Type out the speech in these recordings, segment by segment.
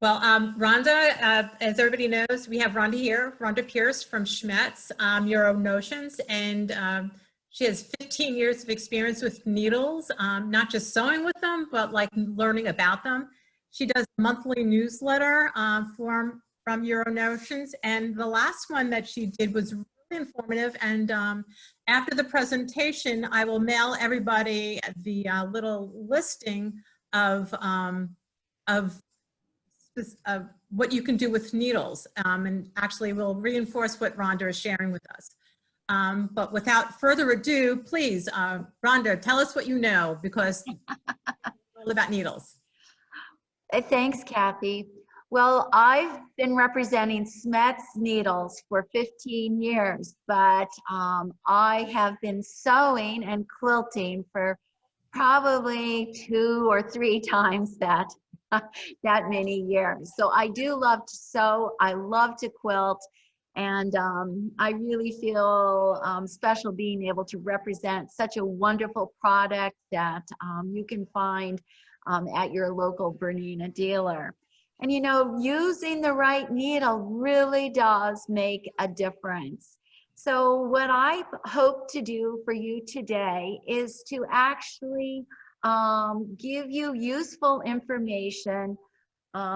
Rhonda, as everybody knows, we have Rhonda here, Rhonda Pierce from Schmetz, Euro Notions, and she has 15 years of experience with needles, not just sewing with them, but like learning about them. She does a monthly newsletter from Euro Notions, and the last one that she did was really informative. And after the presentation, I will mail everybody the little listing of what you can do with needles, and actually will reinforce what Rhonda is sharing with us. But without further ado, please, Rhonda, tell us what you know, because all about needles. Thanks, Kathy. Well, I've been representing Schmetz needles for 15 years, but I have been sewing and quilting for probably 2 or 3 times that many years. So I do love to sew, I love to quilt, and I really feel special being able to represent such a wonderful product that you can find at your local Bernina dealer. And you know, using the right needle really does make a difference. So what I hope to do for you today is to actually give you useful information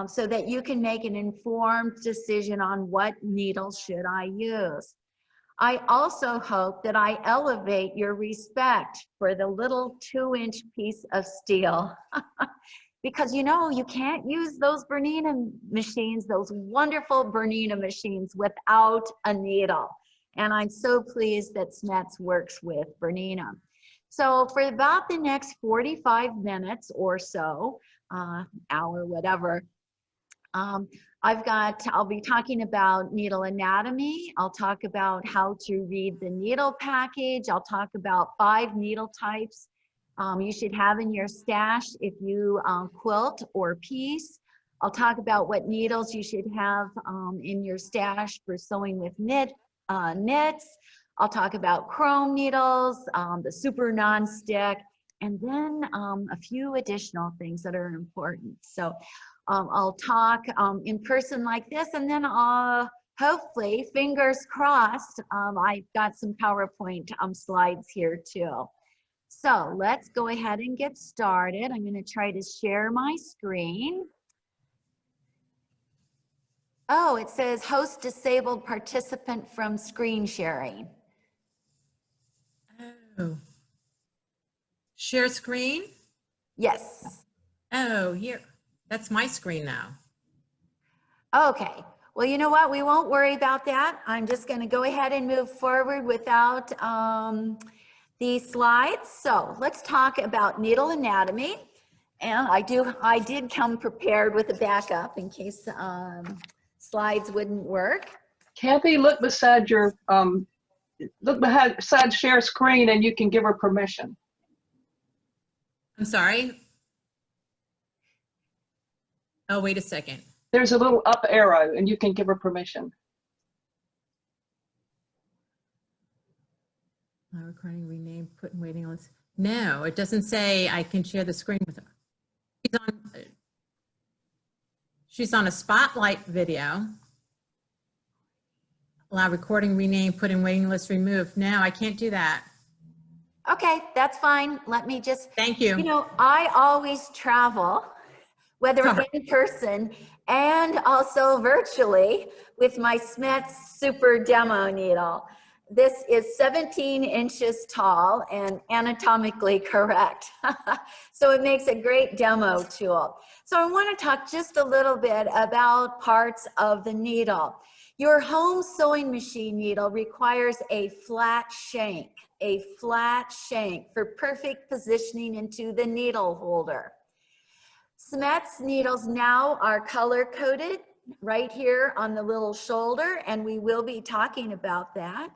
so that you can make an informed decision on what needle should I use. I also hope that I elevate your respect for the little 2-inch piece of steel. Because you know, you can't use those Bernina machines, those wonderful Bernina machines, without a needle. And I'm so pleased that Schmetz works with Bernina. So for about the next 45 minutes or so, hour, whatever, I'll be talking about needle anatomy. I'll talk about how to read the needle package. I'll talk about 5 needle types you should have in your stash if you quilt or piece. I'll talk about what needles you should have in your stash for sewing with knits. I'll talk about chrome needles, the super non-stick, and then a few additional things that are important. So I'll talk in person like this, and then hopefully, fingers crossed, I've got some PowerPoint slides here too. So let's go ahead and get started. I'm going to try to share my screen. Oh, it says host disabled participant from screen sharing. Oh. Share screen? Yes. Oh, here. That's my screen now. Okay. Well, you know what? We won't worry about that. I'm just going to go ahead and move forward without these slides. So let's talk about needle anatomy. And I did come prepared with a backup in case slides wouldn't work. Kathy, look beside share screen, and you can give her permission. I'm sorry. Oh, wait a second. There's a little up arrow, and you can give her permission. Recording, rename, put in waiting list. No, it doesn't say I can share the screen with her. She's on a spotlight video. Allow recording, rename, put in waiting list, remove. No, I can't do that. Okay, that's fine. Let me just. Thank you. You know, I always travel, whether in person and also virtually, with my Schmetz Super Demo needle. This is 17 inches tall and anatomically correct. So it makes a great demo tool. So I want to talk just a little bit about parts of the needle. Your home sewing machine needle requires a flat shank for perfect positioning into the needle holder. Schmetz needles now are color coded right here on the little shoulder, and we will be talking about that.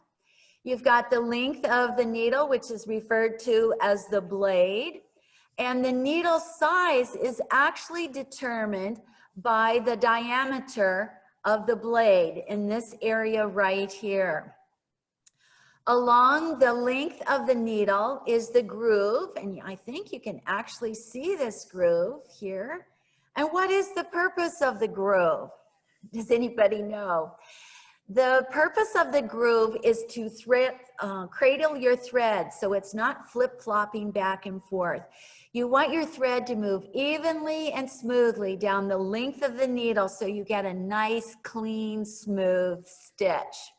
You've got the length of the needle, which is referred to as the blade, and the needle size is actually determined by the diameter of the blade in this area right here. Along the length of the needle is the groove, and I think you can actually see this groove here. And what is the purpose of the groove? Does anybody know? The purpose of the groove is to cradle your thread so it's not flip-flopping back and forth. You want your thread to move evenly and smoothly down the length of the needle so you get a nice, clean, smooth stitch.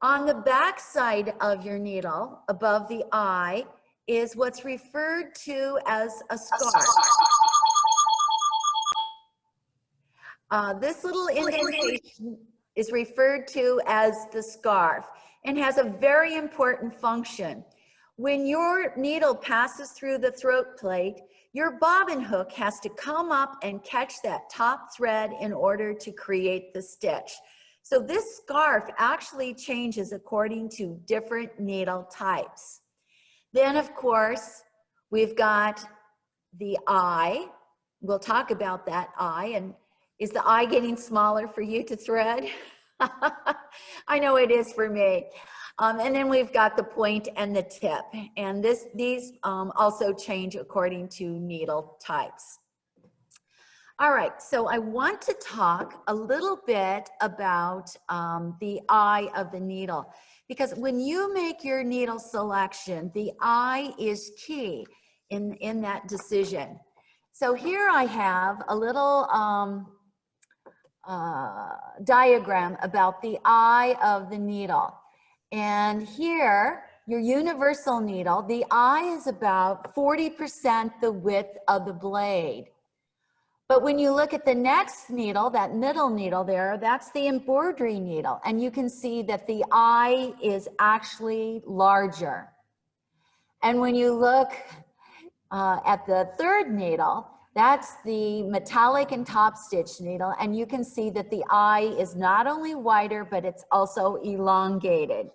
On the back side of your needle, above the eye, is what's referred to as a scarf. This little indentation is referred to as the scarf and has a very important function. When your needle passes through the throat plate, your bobbin hook has to come up and catch that top thread in order to create the stitch. So this scarf actually changes according to different needle types. Then, of course, we've got the eye. We'll talk about that eye. And is the eye getting smaller for you to thread? I know it is for me. And then we've got the point and the tip. And these also change according to needle types. All right, so I want to talk a little bit about the eye of the needle, because when you make your needle selection, the eye is key in that decision. So here I have a little diagram about the eye of the needle. And here, your universal needle, the eye is about 40% the width of the blade. But when you look at the next needle, that middle needle there, that's the embroidery needle. And you can see that the eye is actually larger. And when you look at the third needle, that's the metallic and top stitch needle. And you can see that the eye is not only wider, but it's also elongated.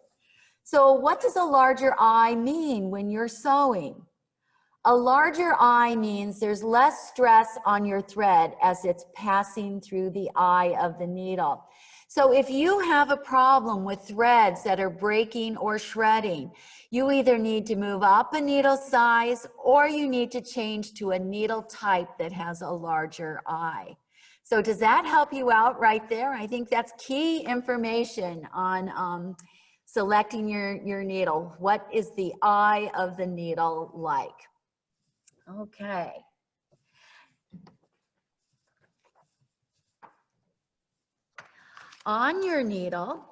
So what does a larger eye mean when you're sewing? A larger eye means there's less stress on your thread as it's passing through the eye of the needle. So if you have a problem with threads that are breaking or shredding, you either need to move up a needle size or you need to change to a needle type that has a larger eye. So does that help you out right there? I think that's key information on selecting your needle. What is the eye of the needle like? Okay. On your needle,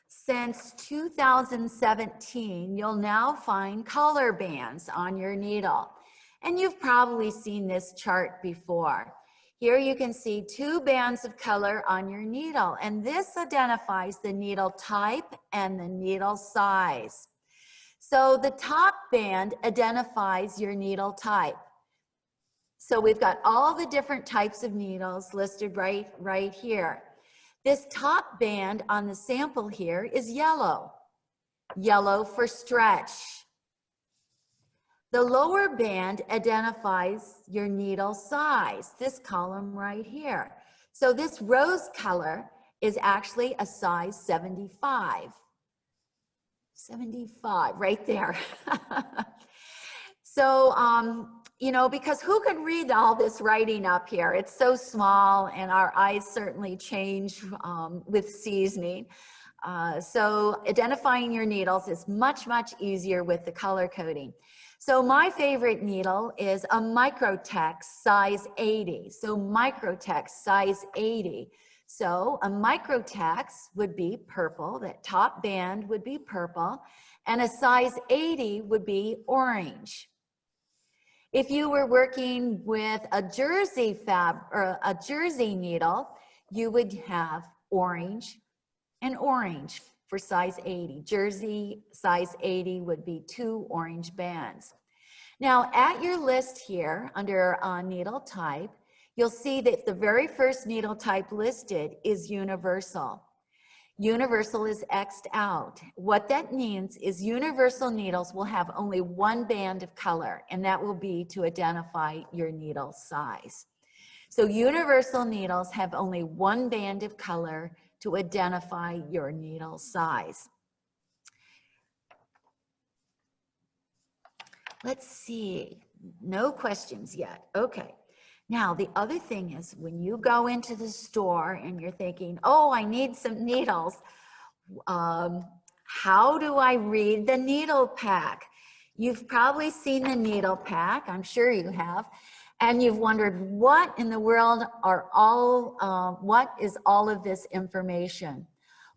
since 2017, you'll now find color bands on your needle. And you've probably seen this chart before. Here you can see 2 bands of color on your needle, and this identifies the needle type and the needle size. So the top band identifies your needle type. So we've got all the different types of needles listed right here. This top band on the sample here is yellow. Yellow for stretch. The lower band identifies your needle size, this column right here. So this rose color is actually a size 75. 75, right there. So, you know, because who can read all this writing up here? It's so small and our eyes certainly change with seasoning. So identifying your needles is much, much easier with the color coding. So my favorite needle is a Microtex size 80. So Microtex size 80. So a Microtex would be purple, that top band would be purple, and a size 80 would be orange. If you were working with a jersey or a jersey needle, you would have orange and orange for size 80. Jersey size 80 would be 2 orange bands. Now at your list here under needle type, you'll see that the very first needle type listed is universal. Universal is X'd out. What that means is universal needles will have only 1 band of color, and that will be to identify your needle size. So universal needles have only 1 band of color to identify your needle size. Let's see, no questions yet. Okay, Now, the other thing is when you go into the store and you're thinking, oh, I need some needles, how do I read the needle pack? You've probably seen the needle pack, I'm sure you have, and you've wondered what in the world what is all of this information?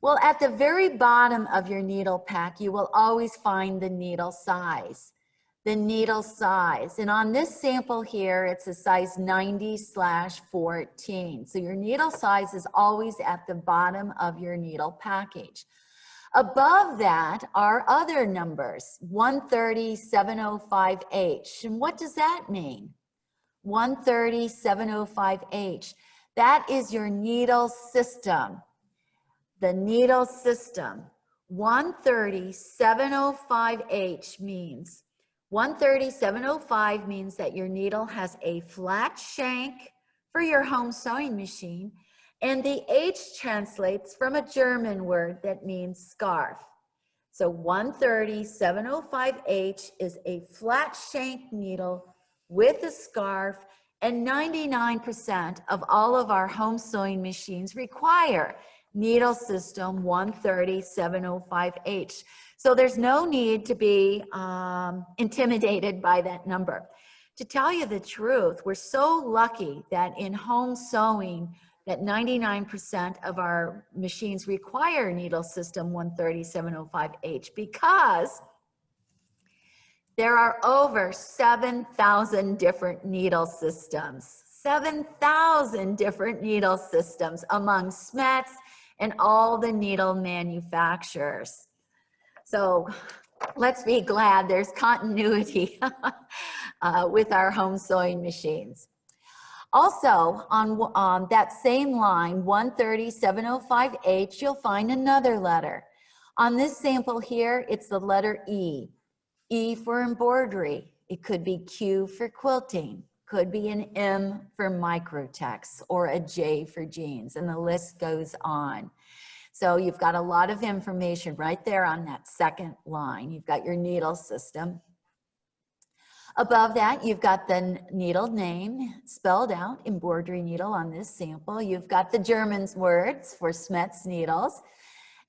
Well, at the very bottom of your needle pack, you will always find the needle size. The needle size. And on this sample here, it's a size 90/14. So your needle size is always at the bottom of your needle package. Above that are other numbers, 130/705H. And what does that mean? 130/705H. That is your needle system. The needle system. 130/705H means 130/705 means that your needle has a flat shank for your home sewing machine, and the H translates from a German word that means scarf. So 130/705H is a flat shank needle with a scarf, and 99% of all of our home sewing machines require needle system 130/705H. So there's no need to be intimidated by that number. To tell you the truth, we're so lucky that in home sewing that 99% of our machines require needle system 130/705H, because there are over 7,000 different needle systems. 7,000 different needle systems among Schmetz and all the needle manufacturers. So let's be glad there's continuity with our home sewing machines. Also, on that same line, 130/705H, you'll find another letter. On this sample here, it's the letter E. E for embroidery. It could be Q for quilting. Could be an M for microtext, or a J for jeans, and the list goes on. So you've got a lot of information right there on that second line. You've got your needle system. Above that, you've got the needle name spelled out, embroidery needle on this sample. You've got the German words for Schmetz needles.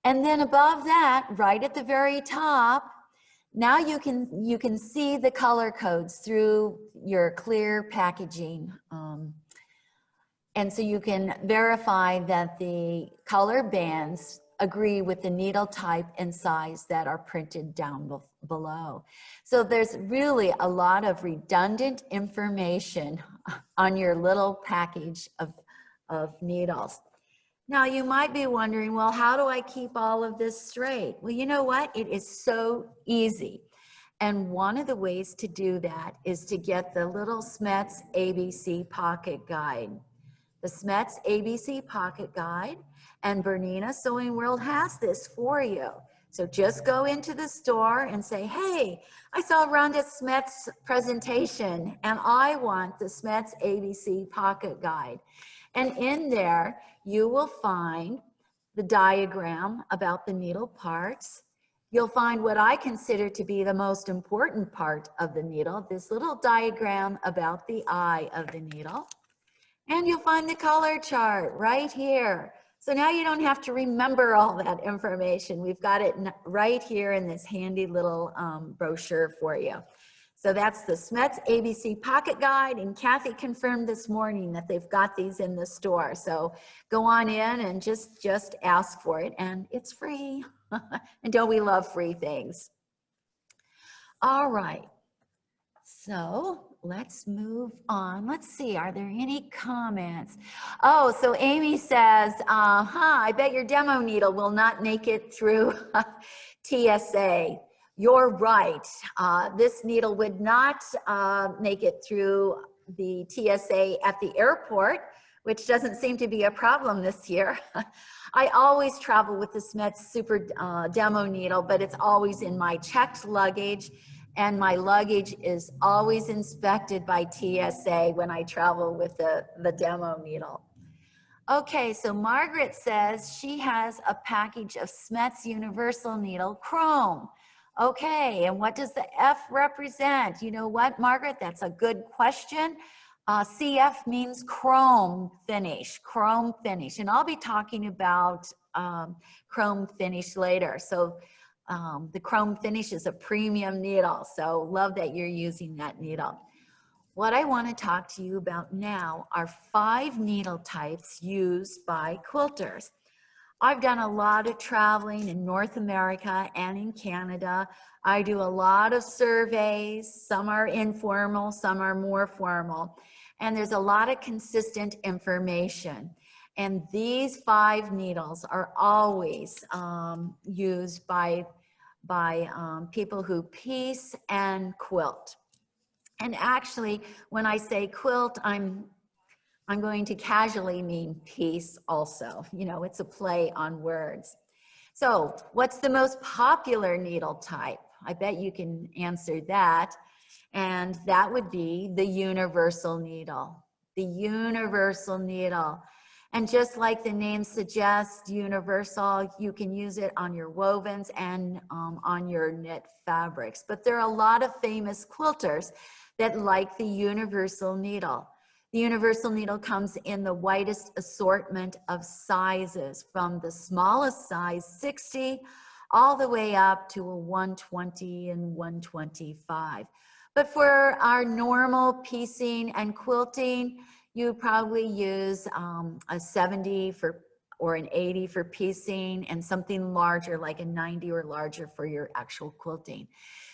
And then above that, right at the very top, now you can see the color codes through your clear packaging. And so you can verify that the color bands agree with the needle type and size that are printed down below. So there's really a lot of redundant information on your little package of needles. Now you might be wondering, well, how do I keep all of this straight? Well, you know what? It is so easy. And one of the ways to do that is to get the little Schmetz ABC Pocket Guide. The Schmetz ABC Pocket Guide, and Bernina Sewing World has this for you. So just go into the store and say, hey, I saw Rhonda Schmetz presentation and I want the Schmetz ABC Pocket Guide. And in there, you will find the diagram about the needle parts. You'll find what I consider to be the most important part of the needle, this little diagram about the eye of the needle. And you'll find the color chart right here. So now you don't have to remember all that information. We've got it right here in this handy little brochure for you. So that's the Schmetz ABC Pocket Guide, and Kathy confirmed this morning that they've got these in the store. So go on in and just ask for it, and it's free. And don't we love free things? All right. So let's move on. Let's see, are there any comments? Oh, so Amy says, I bet your demo needle will not make it through TSA. You're right. This needle would not make it through the TSA at the airport, which doesn't seem to be a problem this year. I always travel with the Schmetz Super Demo needle, but it's always in my checked luggage, and my luggage is always inspected by TSA when I travel with the demo needle. Okay, so Margaret says she has a package of Schmetz Universal Needle Chrome. Okay, and what does the F represent? You know what, Margaret? That's a good question. CF means chrome finish, and I'll be talking about chrome finish later. So the chrome finish is a premium needle, so love that you're using that needle. What I want to talk to you about now are 5 needle types used by quilters. I've done a lot of traveling in North America and in Canada. I do a lot of surveys. Some are informal, some are more formal. And there's a lot of consistent information. And these 5 needles are always used by people who piece and quilt. And actually, when I say quilt, I'm going to casually mean piece also. You know, it's a play on words. So what's the most popular needle type? I bet you can answer that. And that would be the universal needle. The universal needle. And just like the name suggests, universal, you can use it on your wovens and on your knit fabrics. But there are a lot of famous quilters that like the universal needle. The universal needle comes in the widest assortment of sizes, from the smallest size, 60, all the way up to a 120 and 125. But for our normal piecing and quilting, you probably use a 70 or an 80 for piecing, and something larger like a 90 or larger for your actual quilting.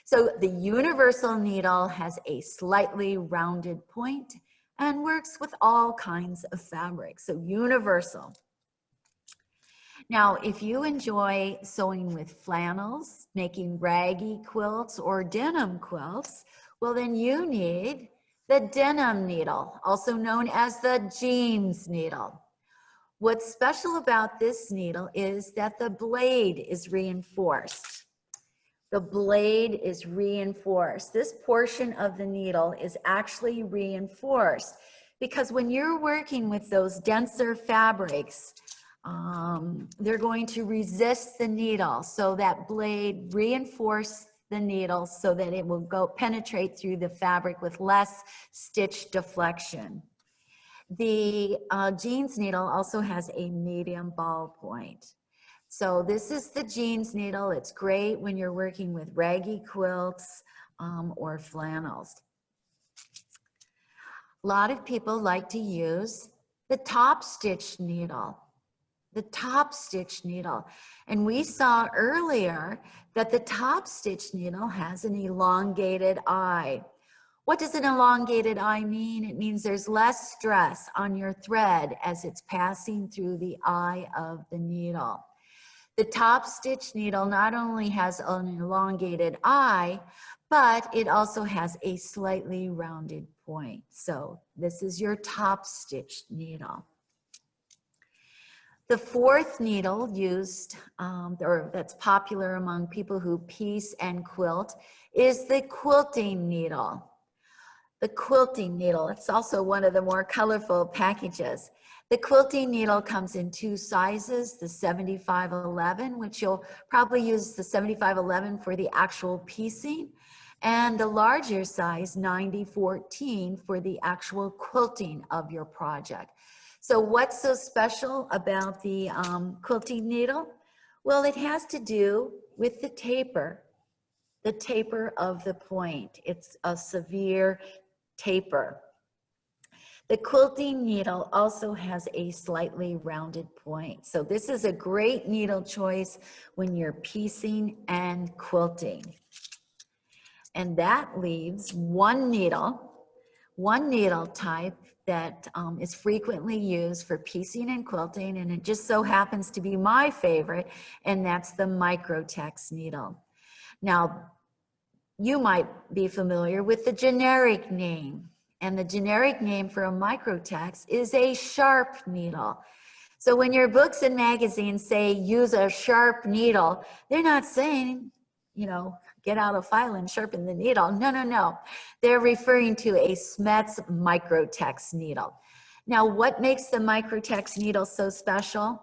So the universal needle has a slightly rounded point and works with all kinds of fabrics. So universal. Now, if you enjoy sewing with flannels, making raggy quilts or denim quilts, well, then you need the denim needle, also known as the jeans needle. What's special about this needle is that the blade is reinforced. The blade is reinforced. This portion of the needle is actually reinforced because when you're working with those denser fabrics, they're going to resist the needle. So that blade reinforces the needle so that it will penetrate through the fabric with less stitch deflection. The jeans needle also has a medium ball point. So this is the jeans needle. It's great when you're working with raggy quilts or flannels. A lot of people like to use the top stitch needle. The top stitch needle. And we saw earlier that the top stitch needle has an elongated eye. What does an elongated eye mean? It means there's less stress on your thread as it's passing through the eye of the needle. The top stitch needle not only has an elongated eye, but it also has a slightly rounded point. So this is your top stitch needle. The 4th needle used, or that's popular among people who piece and quilt, is the quilting needle. The quilting needle, it's also one of the more colorful packages. The quilting needle comes in 2 sizes, the 7511, which you'll probably use the 7511 for the actual piecing, and the larger size, 9014, for the actual quilting of your project. So what's so special about the quilting needle? Well, it has to do with the taper of the point. It's a severe taper. The quilting needle also has a slightly rounded point. So this is a great needle choice when you're piecing and quilting. And that leaves one needle type that is frequently used for piecing and quilting, and it just so happens to be my favorite, and that's the microtex needle. Now, you might be familiar with the generic name, and the generic name for a microtex is a sharp needle. So when your books and magazines say use a sharp needle, they're not saying, you know, get out a file and sharpen the needle. No, no, no. They're referring to a Schmetz microtex needle. Now, what makes the microtex needle so special?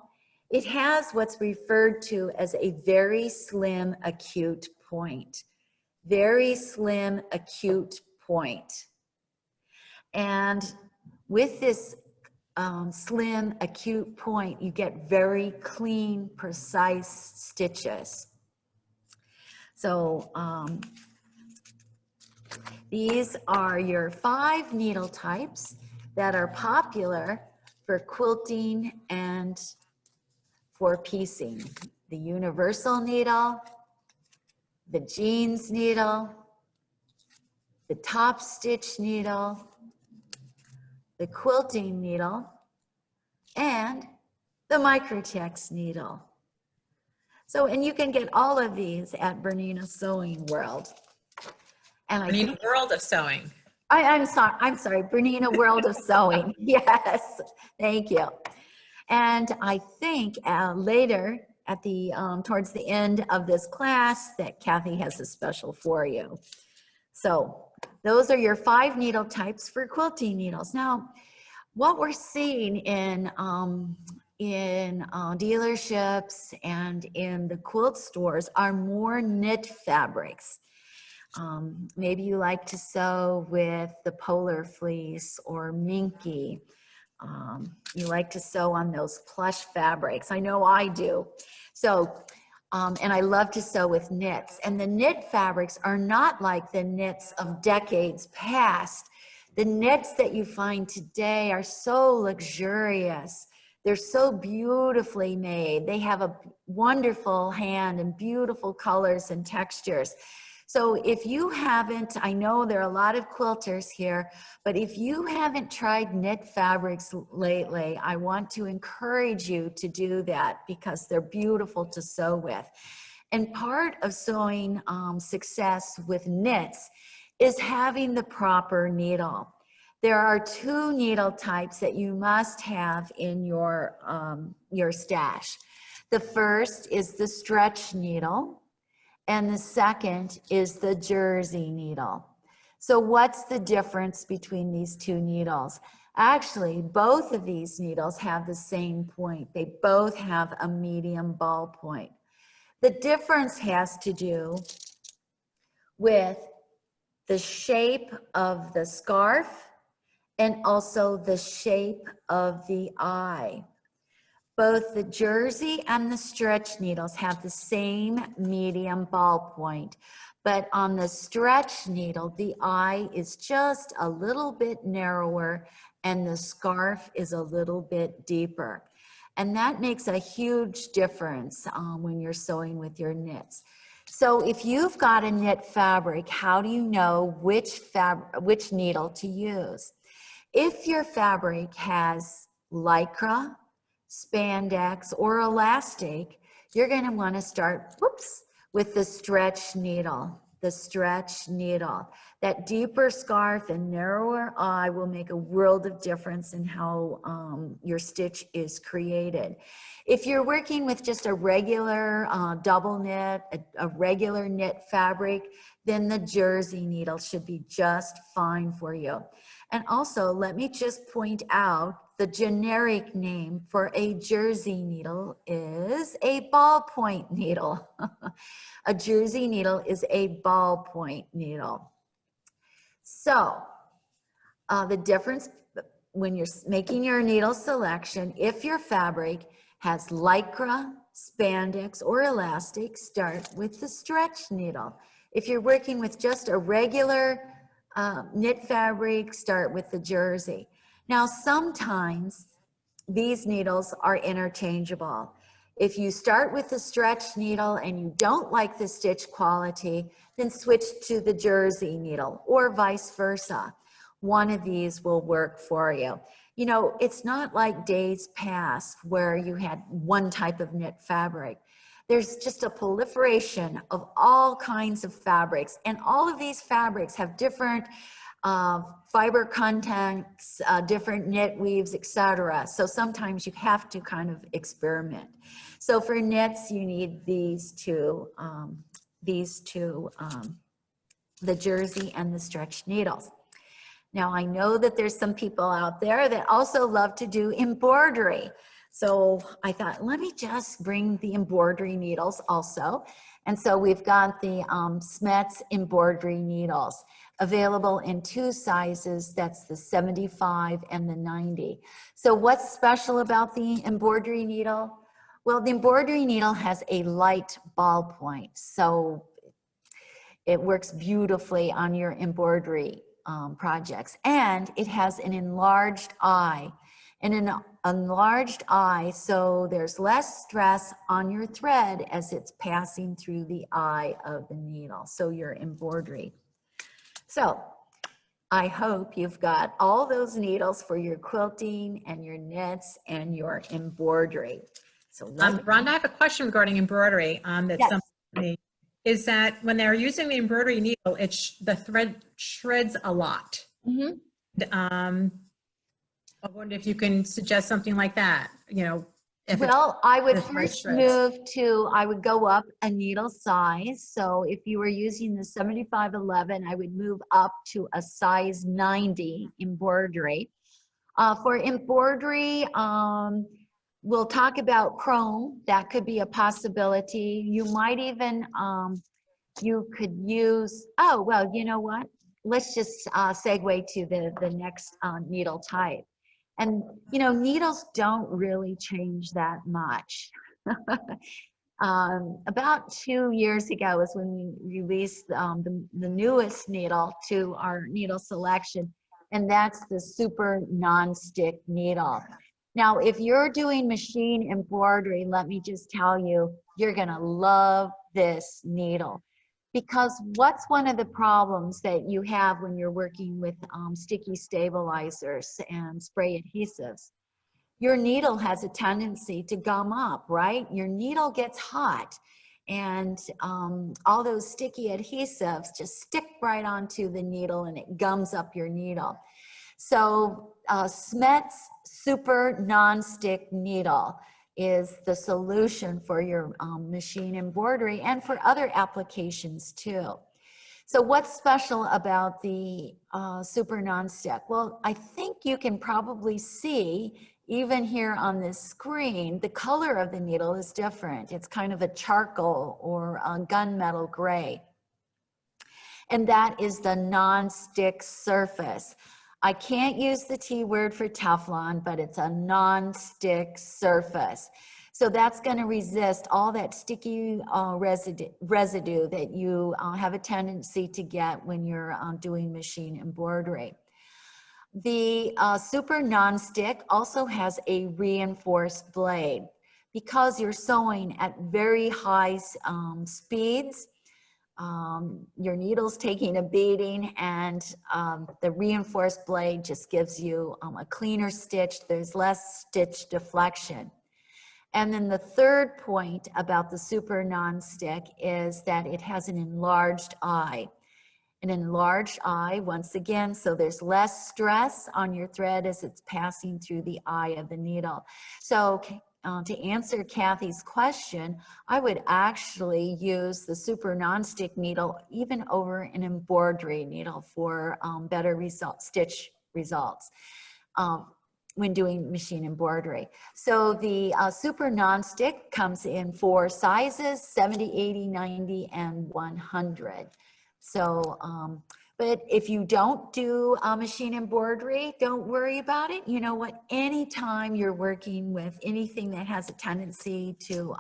It has what's referred to as a very slim acute point. Very slim acute point. And with this slim, acute point, you get very clean, precise stitches. So these are your 5 needle types that are popular for quilting and for piecing. The universal needle, the jeans needle, the top stitch needle, the quilting needle, and the microtex needle. So, and you can get all of these at Bernina Sewing World. And Bernina World of Sewing. I'm sorry, Bernina World of Sewing. Yes, thank you. And I think later at the towards the end of this class that Kathy has a special for you. So those are your 5 needle types for quilting needles. Now, what we're seeing in dealerships and in the quilt stores are more knit fabrics. Maybe you like to sew with the polar fleece or minky. You like to sew on those plush fabrics. I know I do. So, and I love to sew with knits. And the knit fabrics are not like the knits of decades past. The knits that you find today are so luxurious. They're so beautifully made. They have a wonderful hand and beautiful colors and textures. So if you haven't, I know there are a lot of quilters here, but if you haven't tried knit fabrics lately, I want to encourage you to do that because they're beautiful to sew with. And part of sewing success with knits is having the proper needle. There are 2 needle types that you must have in your stash. The first is the stretch needle, and the second is the jersey needle. So what's the difference between these 2 needles? Actually, both of these needles have the same point. They both have a medium ball point. The difference has to do with the shape of the scarf and also the shape of the eye. Both the jersey and the stretch needles have the same medium ball point, but on the stretch needle, the eye is just a little bit narrower and the scarf is a little bit deeper. And that makes a huge difference when you're sewing with your knits. So if you've got a knit fabric, how do you know which needle to use? If your fabric has lycra, spandex, or elastic, you're going to want to start, with the stretch needle. The stretch needle. That deeper scarf and narrower eye will make a world of difference in how your stitch is created. If you're working with just a regular double knit, a regular knit fabric, then the jersey needle should be just fine for you. And also, let me just point out the generic name for a jersey needle is a ballpoint needle. A jersey needle is a ballpoint needle. So the difference when you're making your needle selection, if your fabric has lycra, spandex, or elastic, start with the stretch needle. If you're working with just a regular knit fabric, start with the jersey. Now, sometimes these needles are interchangeable. If you start with the stretch needle and you don't like the stitch quality, then switch to the jersey needle or vice versa. One of these will work for you. You know, it's not like days past where you had one type of knit fabric. There's just a proliferation of all kinds of fabrics, and all of these fabrics have different fiber contents, different knit weaves, etc. So sometimes you have to kind of experiment. So for knits, you need these two, the jersey and the stretch needles. Now I know that there's some people out there that also love to do embroidery. So I thought, let me just bring the embroidery needles also. And so we've got the Schmetz embroidery needles available in 2 sizes. That's the 75 and the 90. So what's special about the embroidery needle? Well, the embroidery needle has a light ballpoint, so it works beautifully on your embroidery projects. And it has an enlarged eye. And an enlarged eye, so there's less stress on your thread as it's passing through the eye of the needle, so your embroidery. So I hope you've got all those needles for your quilting and your knits and your embroidery. So Rhonda, I have a question regarding embroidery that Yes. somebody is that when they're using the embroidery needle, the thread shreds a lot. I wonder if you can suggest something like that, you know. Well, I would the thread first shreds. I would go up a needle size. So if you were using the 7511, I would move up to a size 90 embroidery. For embroidery, we'll talk about chrome. That could be a possibility. You might even, you could use, oh, well, you know what? Let's just segue to the next needle type. And, you know, needles don't really change that much. About 2 years ago is when we released the newest needle to our needle selection, and that's the super non-stick needle. Now, if you're doing machine embroidery, let me just tell you, you're gonna love this needle. Because what's one of the problems that you have when you're working with sticky stabilizers and spray adhesives? Your needle has a tendency to gum up, right? Your needle gets hot and all those sticky adhesives just stick right onto the needle and it gums up your needle. So Schmetz Super Non-Stick Needle is the solution for your machine embroidery and for other applications too. So what's special about the Super Non-Stick? Well, I think you can probably see even here on this screen, the color of the needle is different. It's kind of a charcoal or a gunmetal gray. And that is the non-stick surface. I can't use the T word for Teflon, but it's a non-stick surface. So that's going to resist all that sticky residue that you have a tendency to get when you're doing machine embroidery. The super non-stick also has a reinforced blade. Because you're sewing at very high speeds, your needle's taking a beating, and the reinforced blade just gives you a cleaner stitch. There's less stitch deflection. And then the third point about the super non-stick is that it has an enlarged eye. An enlarged eye, once again, so there's less stress on your thread as it's passing through the eye of the needle. So to answer Kathy's question, I would actually use the super non-stick needle even over an embroidery needle for better stitch results when doing machine embroidery. So the super non-stick comes in 4 sizes, 70, 80, 90, and 100. So, but if you don't do machine embroidery, don't worry about it. You know what, anytime you're working with anything that has a tendency to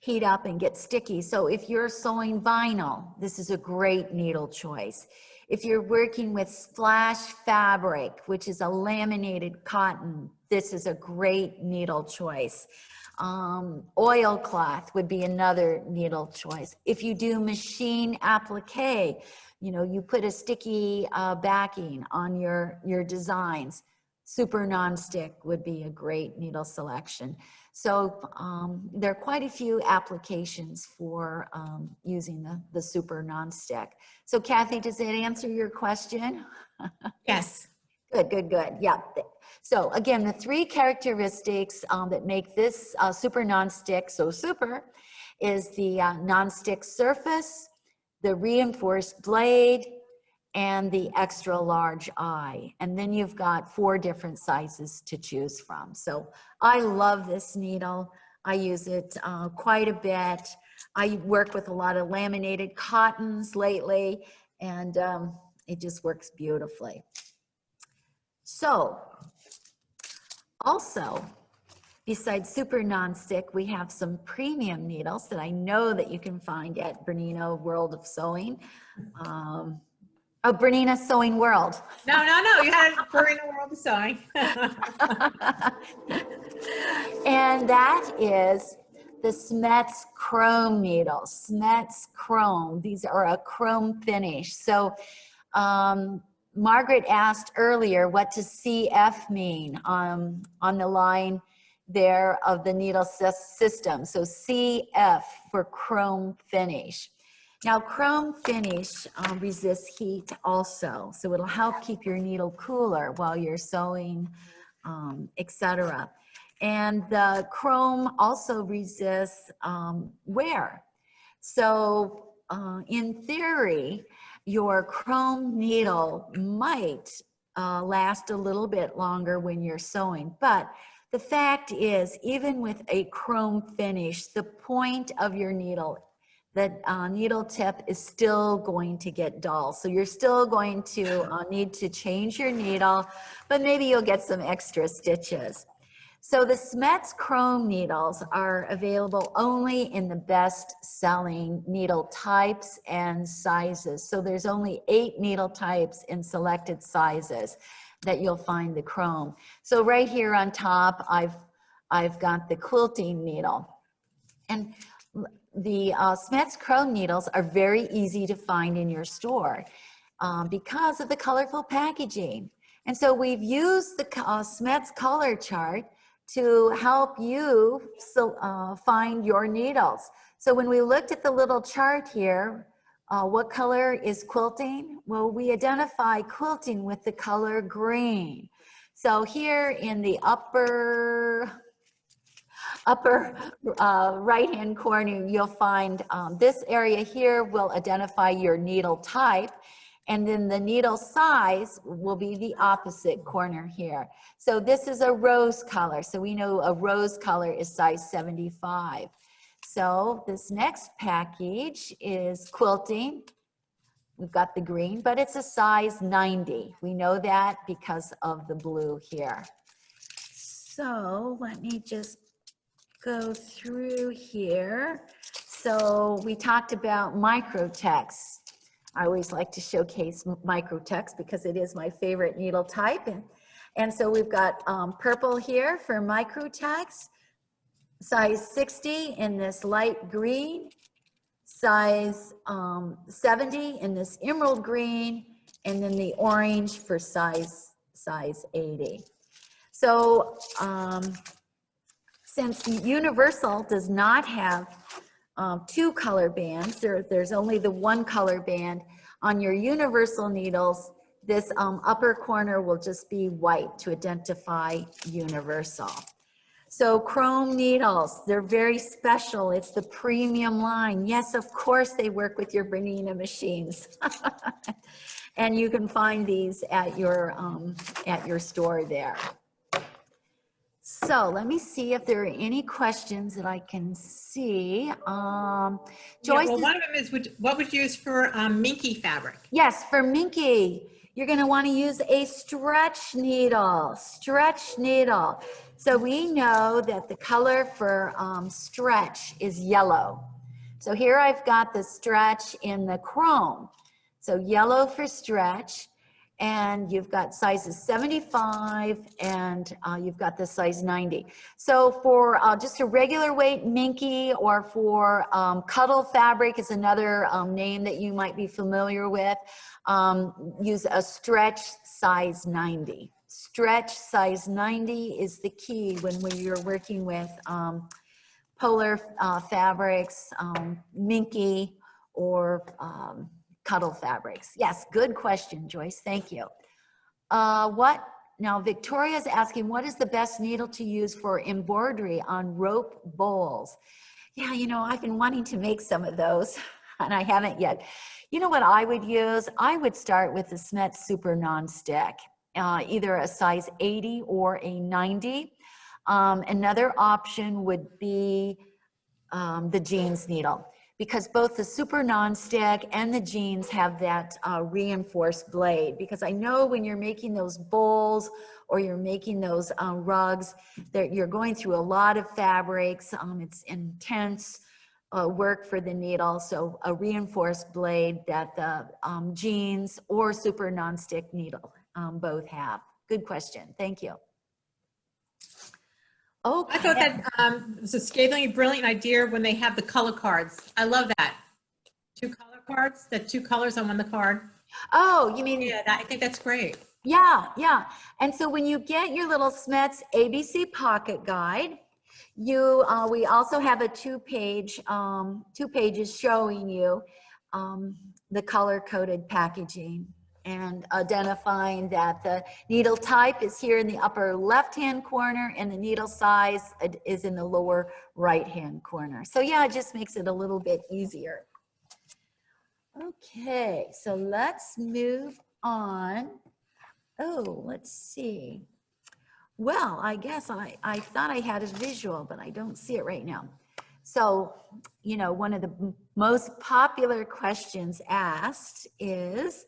heat up and get sticky. So if you're sewing vinyl, this is a great needle choice. If you're working with splash fabric, which is a laminated cotton, this is a great needle choice. Oilcloth would be another needle choice. If you do machine applique, you know, you put a sticky backing on your designs, super non-stick would be a great needle selection. So there are quite a few applications for using the super non-stick. So Kathy, does that answer your question? Yes. Good, good, good. Yeah. So again, the 3 characteristics that make this super non-stick so super is the non-stick surface, the reinforced blade, and the extra large eye. And then you've got 4 different sizes to choose from. So I love this needle. I use it quite a bit. I work with a lot of laminated cottons lately, and it just works beautifully. So, also, besides super non-stick, we have some premium needles that I know that you can find at Bernina World of Sewing. Oh, Bernina Sewing World. No, you had Bernina World of Sewing. And that is the Schmetz chrome needles. Schmetz chrome. These are a chrome finish. So Margaret asked earlier, what does CF mean on the line there of the needle system? So CF for chrome finish. Now, chrome finish resists heat also, so it'll help keep your needle cooler while you're sewing, etc. And the chrome also resists wear. So in theory, your chrome needle might last a little bit longer when you're sewing, but the fact is, even with a chrome finish, the point of your needle, that needle tip is still going to get dull. So you're still going to need to change your needle, but maybe you'll get some extra stitches. So the Schmetz chrome needles are available only in the best selling needle types and sizes. So there's only 8 needle types in selected sizes that you'll find the chrome. So right here on top, I've got the quilting needle. And the Schmetz chrome needles are very easy to find in your store because of the colorful packaging. And so we've used the Schmetz color chart to help you find your needles. So when we looked at the little chart here, what color is quilting? Well, we identify quilting with the color green. So here in the upper right-hand corner, you'll find this area here will identify your needle type, and then the needle size will be the opposite corner here. So this is a rose color. So we know a rose color is size 75. So this next package is quilting. We've got the green, but it's a size 90. We know that because of the blue here. So let me just go through here. So we talked about microtext. I always like to showcase microtext because it is my favorite needle type. And so we've got purple here for microtext, size 60 in this light green, size 70 in this emerald green, and then the orange for size 80. So since Universal does not have 2 color bands, there's only the 1 color band on your Universal needles, this upper corner will just be white to identify Universal. So chrome needles, they're very special. It's the premium line. Yes, of course they work with your Bernina machines. And you can find these at your store there. So let me see if there are any questions that I can see. Joyce, well, one of them is, what would you use for minky fabric? Yes, for minky, you're going to want to use a stretch needle. Stretch needle. So we know that the color for stretch is yellow. So here I've got the stretch in the chrome. So yellow for stretch. And you've got sizes 75 and you've got the size 90. So for just a regular weight minky, or for cuddle fabric is another name that you might be familiar with, use a stretch size 90. Stretch size 90 is the key when you're working with polar fabrics, minky, or cuddle fabrics. Yes, good question, Joyce. Thank you. Now Victoria's asking, what is the best needle to use for embroidery on rope bowls? Yeah, you know, I've been wanting to make some of those and I haven't yet. You know what I would use? I would start with the Schmetz Super Non-Stick, either a size 80 or a 90. Another option would be the jeans needle, because both the super nonstick and the jeans have that reinforced blade. Because I know when you're making those bowls or you're making those rugs, that you're going through a lot of fabrics. It's intense work for the needle. So a reinforced blade that the jeans or super nonstick needle both have. Good question. Thank you. Okay. I thought that was a scathingly brilliant idea when they have the color cards. I love that. 2 color cards, the 2 colors on the card. Oh, you mean? Yeah, I think that's great. Yeah, yeah. And so when you get your little Schmetz ABC pocket guide, you we also have a 2-page, 2 pages showing you the color-coded packaging and identifying that the needle type is here in the upper left-hand corner and the needle size is in the lower right-hand corner. So yeah, it just makes it a little bit easier. Okay, so let's move on. Oh, let's see. Well, I guess I thought I had a visual, but I don't see it right now. So, you know, one of the most popular questions asked is,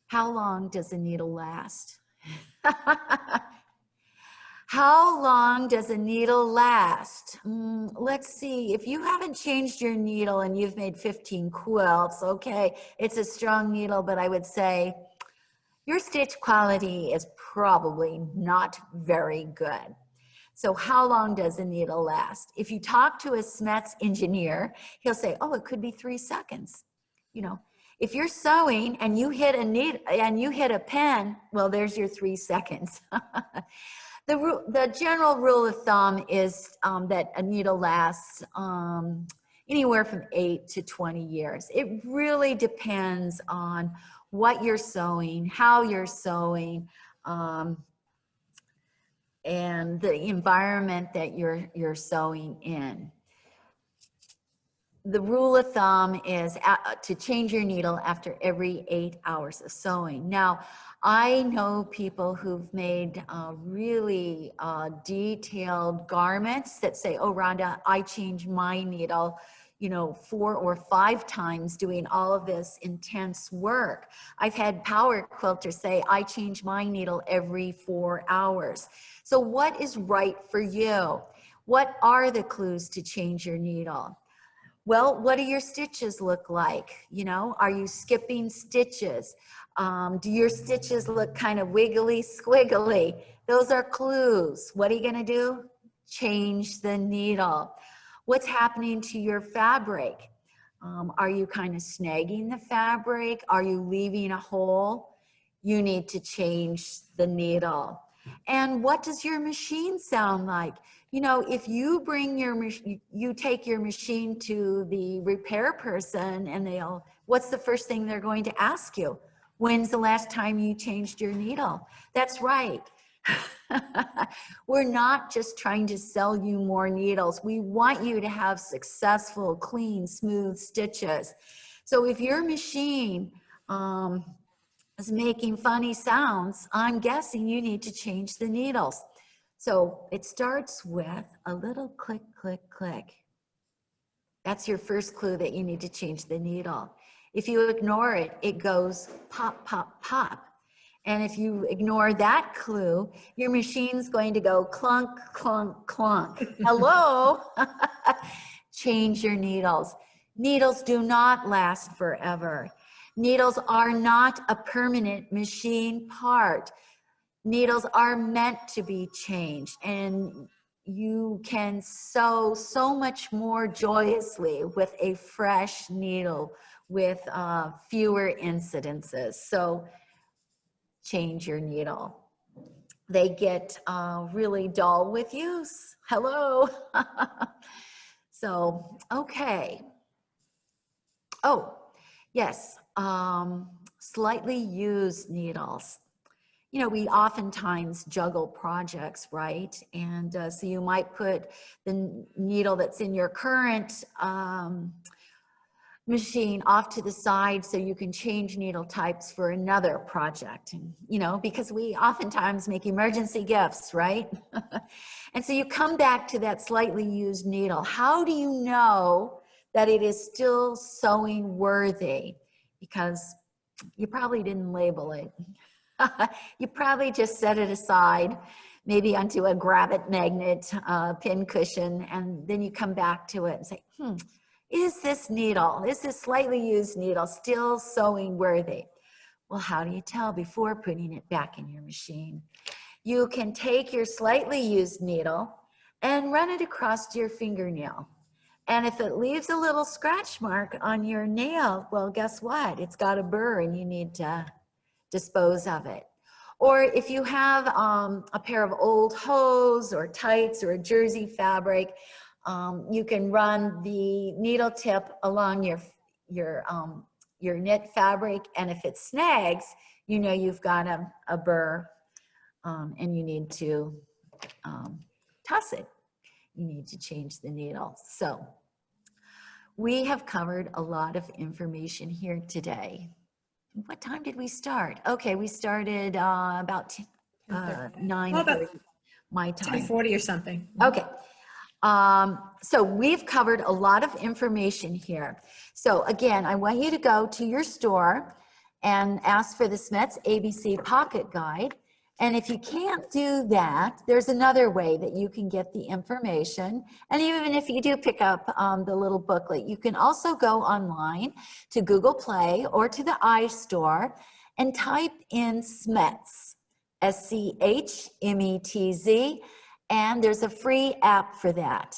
how long does a needle last? How long does a needle last? Let's see, if you haven't changed your needle and you've made 15 quilts, okay, it's a strong needle, but I would say your stitch quality is probably not very good. So how long does a needle last? If you talk to a Schmetz engineer, he'll say, oh, it could be 3 seconds. You know, if you're sewing and you hit a needle and you hit a pen, well, there's your 3 seconds. The general rule of thumb is that a needle lasts anywhere from 8 to 20 years. It really depends on what you're sewing, how you're sewing, and the environment that you're sewing in. The rule of thumb is to change your needle after every 8 hours of sewing. Now, I know people who've made really detailed garments that say, oh, Rhonda, I change my needle, you know, 4 or 5 times doing all of this intense work. I've had power quilters say, I change my needle every 4 hours. So what is right for you? What are the clues to change your needle? Well, what do your stitches look like? You know, are you skipping stitches? Do your stitches look kind of wiggly, squiggly? Those are clues. What are you going to do? Change the needle. What's happening to your fabric? Are you kind of snagging the fabric? Are you leaving a hole? You need to change the needle. And what does your machine sound like? You know, if you bring you take your machine to the repair person and what's the first thing they're going to ask you? When's the last time you changed your needle? That's right. We're not just trying to sell you more needles. We want you to have successful, clean, smooth stitches. So if your machine is making funny sounds, I'm guessing you need to change the needles. So it starts with a little click, click, click. That's your first clue that you need to change the needle. If you ignore it, it goes pop, pop, pop. And if you ignore that clue, your machine's going to go clunk, clunk, clunk. Hello? Change your needles. Needles do not last forever. Needles are not a permanent machine part. Needles are meant to be changed, and you can sew so much more joyously with a fresh needle with fewer incidences. So change your needle. They get really dull with use. Hello. So, okay. Oh, yes, slightly used needles. You know, we oftentimes juggle projects, right? And so you might put the needle that's in your current machine off to the side so you can change needle types for another project. And, you know, because we oftentimes make emergency gifts, right? And so you come back to that slightly used needle. How do you know that it is still sewing worthy? Because you probably didn't label it. You probably just set it aside, maybe onto a grab-it magnet pin cushion, and then you come back to it and say, is this needle, is this slightly used needle still sewing worthy? Well, how do you tell before putting it back in your machine? You can take your slightly used needle and run it across your fingernail. And if it leaves a little scratch mark on your nail, well, guess what? It's got a burr and you need to dispose of it. Or if you have a pair of old hose or tights or a jersey fabric, you can run the needle tip along your knit fabric, and if it snags, you know you've got a burr and you need to toss it. You need to change the needle. So we have covered a lot of information here today. What time did we start? Okay, we started about 9:30 my time. 10:40 or something. Okay. So we've covered a lot of information here. So again, I want you to go to your store and ask for the Schmetz ABC Pocket Guide. And if you can't do that, there's another way that you can get the information. And even if you do pick up the little booklet, you can also go online to Google Play or to the iStore and type in Schmetz, SCHMETZ, and there's a free app for that.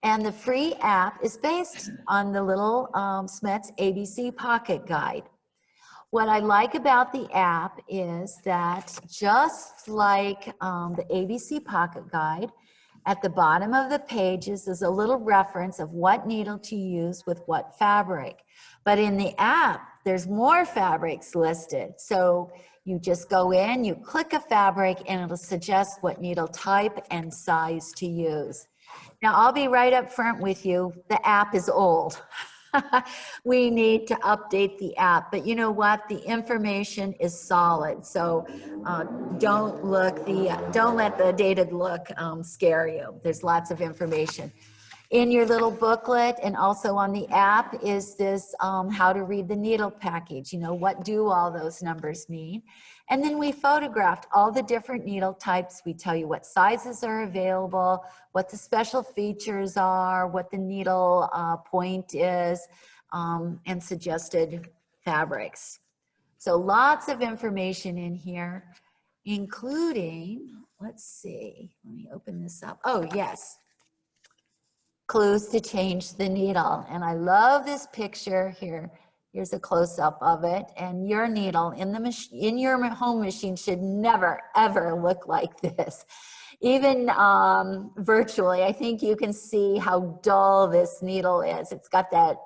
And the free app is based on the little Schmetz ABC Pocket Guide. What I like about the app is that just like the ABC Pocket Guide, at the bottom of the pages is a little reference of what needle to use with what fabric. But in the app, there's more fabrics listed. So you just go in, you click a fabric, and it'll suggest what needle type and size to use. Now, I'll be right up front with you. The app is old. We need to update the app, but you know what? The information is solid. So don't let the dated look scare you. There's lots of information. In your little booklet and also on the app is this how to read the needle package. You know, what do all those numbers mean? And then we photographed all the different needle types. We tell you what sizes are available, what the special features are, what the needle point is, and suggested fabrics. So lots of information in here, including, let's see, let me open this up. Oh, yes. Clues to change the needle. And I love this picture here. Here's a close-up of it. And your needle in your home machine should never, ever look like this. Even virtually, I think you can see how dull this needle is. It's got that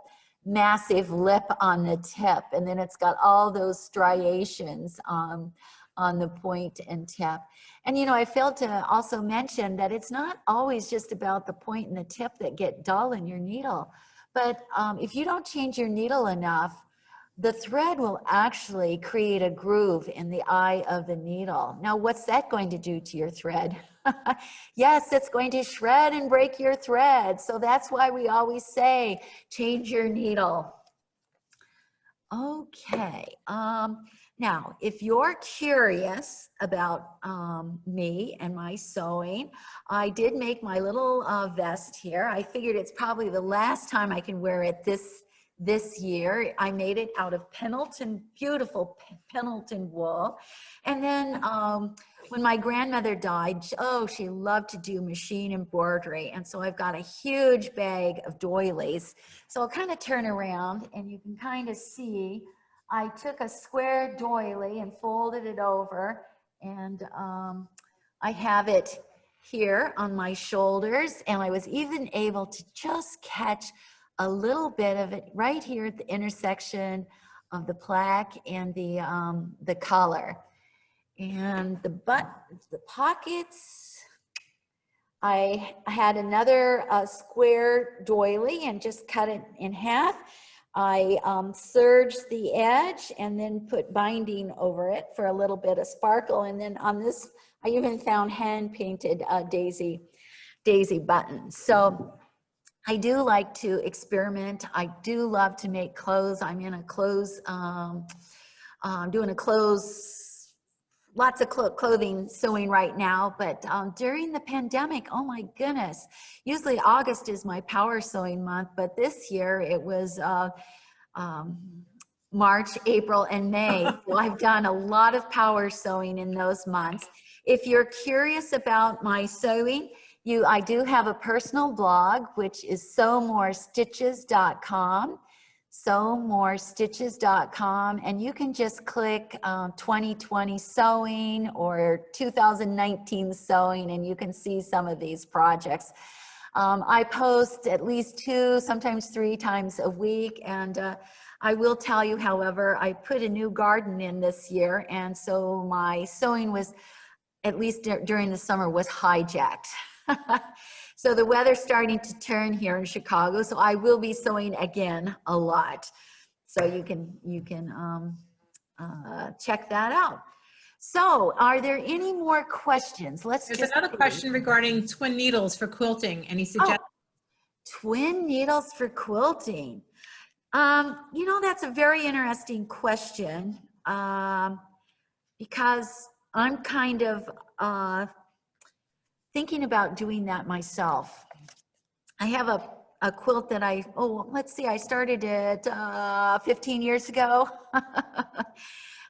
massive lip on the tip, and then it's got all those striations on the point and tip. And you know, I failed to also mention that it's not always just about the point and the tip that get dull in your needle, but if you don't change your needle enough, the thread will actually create a groove in the eye of the needle. Now, what's that going to do to your thread? Yes, it's going to shred and break your thread. So that's why we always say, change your needle. Okay. Now, if you're curious about me and my sewing, I did make my little vest here. I figured it's probably the last time I can wear it this year. I made it out of Pendleton, beautiful Pendleton wool. And then when my grandmother died, oh, she loved to do machine embroidery. And so I've got a huge bag of doilies. So I'll kind of turn around and you can kind of see I took a square doily and folded it over, and I have it here on my shoulders, and I was even able to just catch a little bit of it right here at the intersection of the plaque and the collar. And the pockets, I had another square doily and just cut it in half. I serged the edge and then put binding over it for a little bit of sparkle. And then on this, I even found hand painted daisy buttons. So I do like to experiment. I do love to make clothes. I'm in a clothes, doing a clothes, lots of clothing sewing right now, but during the pandemic, oh my goodness, usually August is my power sewing month, but this year it was March, April, and May. So I've done a lot of power sewing in those months. If you're curious about my sewing, I do have a personal blog, which is sewmorestitches.com, sewmorestitches.com, and you can just click 2020 sewing or 2019 sewing, and you can see some of these projects. I post at least 2, sometimes 3 times a week, and I will tell you, however, I put a new garden in this year, and so my sewing was, at least during the summer, was hijacked. So the weather's starting to turn here in Chicago, so I will be sewing again a lot. So you can check that out. So are there any more questions? There's another question regarding twin needles for quilting. Any suggestions? Oh, twin needles for quilting. You know, that's a very interesting question because I'm kind of thinking about doing that myself. I have a quilt that let's see, I started it 15 years ago.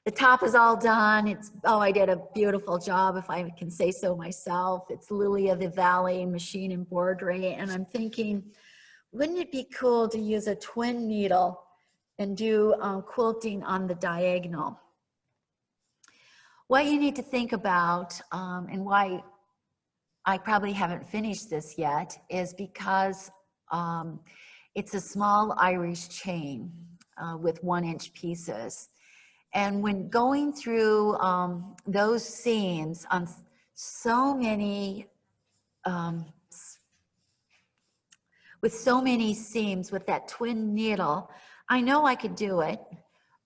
The top is all done. I did a beautiful job, if I can say so myself. It's Lily of the Valley machine embroidery, and I'm thinking, wouldn't it be cool to use a twin needle and do quilting on the diagonal? What you need to think about, and why I probably haven't finished this yet, is because it's a small Irish chain with 1-inch pieces. And when going through those seams on so many, with so many seams with that twin needle, I know I could do it,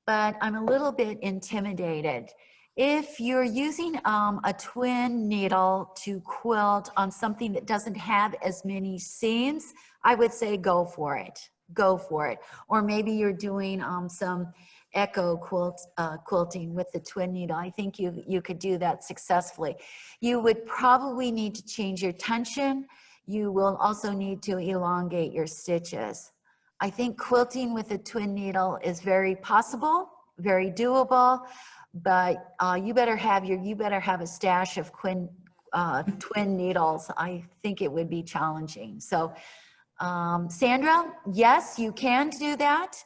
but I'm a little bit intimidated. If you're using a twin needle to quilt on something that doesn't have as many seams, I would say go for it. Go for it. Or maybe you're doing some echo quilting with the twin needle. I think you could do that successfully. You would probably need to change your tension. You will also need to elongate your stitches. I think quilting with a twin needle is very possible, very doable, but you better have a stash of twin needles. I think it would be challenging. So Sandra, yes, you can do that.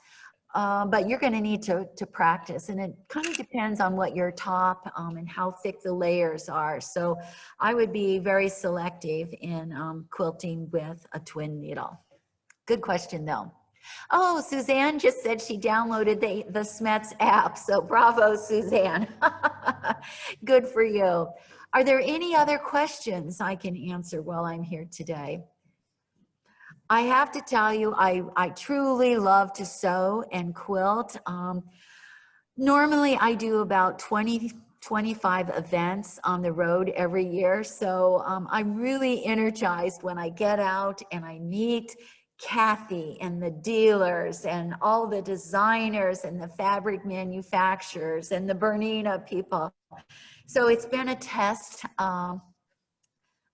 But you're going to need to practice, and it kind of depends on what your top and how thick the layers are. So I would be very selective in quilting with a twin needle. Good question though. Oh, Suzanne just said she downloaded the Schmetz app, so bravo, Suzanne. Good for you. Are there any other questions I can answer while I'm here today? I have to tell you, I truly love to sew and quilt. Normally I do about 25 events on the road every year. So I'm really energized when I get out and I meet Kathy and the dealers and all the designers and the fabric manufacturers and the Bernina people. So it's been a test.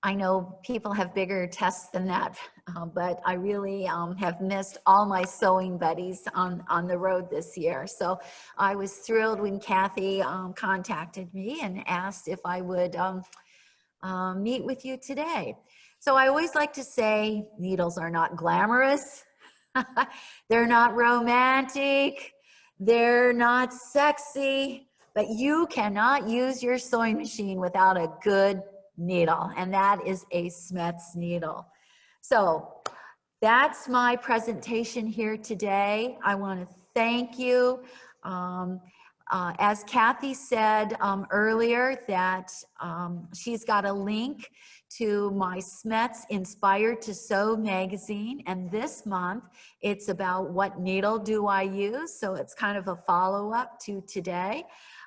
I know people have bigger tests than that, but I really have missed all my sewing buddies on the road this year. So I was thrilled when Kathy contacted me and asked if I would meet with you today. So I always like to say needles are not glamorous. They're not romantic. They're not sexy, but you cannot use your sewing machine without a good needle, and that is a Schmetz needle. So that's my presentation here today. I want to thank you. As Kathy said earlier, that she's got a link to my Schmetz Inspired to Sew magazine. And this month, it's about what needle do I use? So it's kind of a follow-up to today.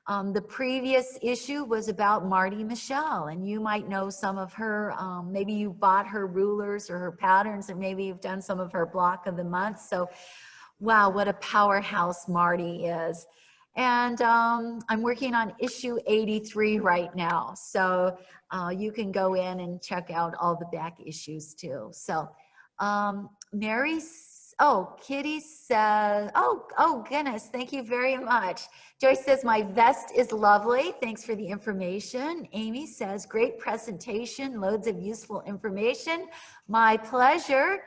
The previous issue was about Marty Michelle, and you might know some of her, maybe you bought her rulers or her patterns, or maybe you've done some of her block of the month. So wow, what a powerhouse Marty is. And I'm working on issue 83 right now. So you can go in and check out all the back issues too. So Kitty says, oh goodness, thank you very much. Joyce says, my vest is lovely. Thanks for the information. Amy says, great presentation, loads of useful information. My pleasure.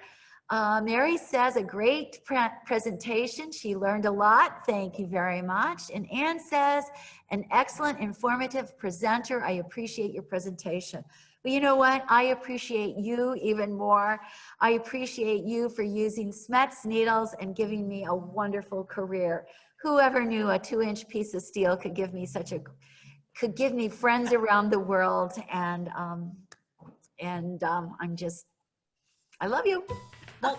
Mary says, a great presentation. She learned a lot. Thank you very much. And Anne says, an excellent, informative presenter. I appreciate your presentation. But you know what? I appreciate you even more. I appreciate you for using Schmetz needles and giving me a wonderful career. Whoever knew a 2-inch piece of steel could give me could give me friends around the world. And I love you. Well,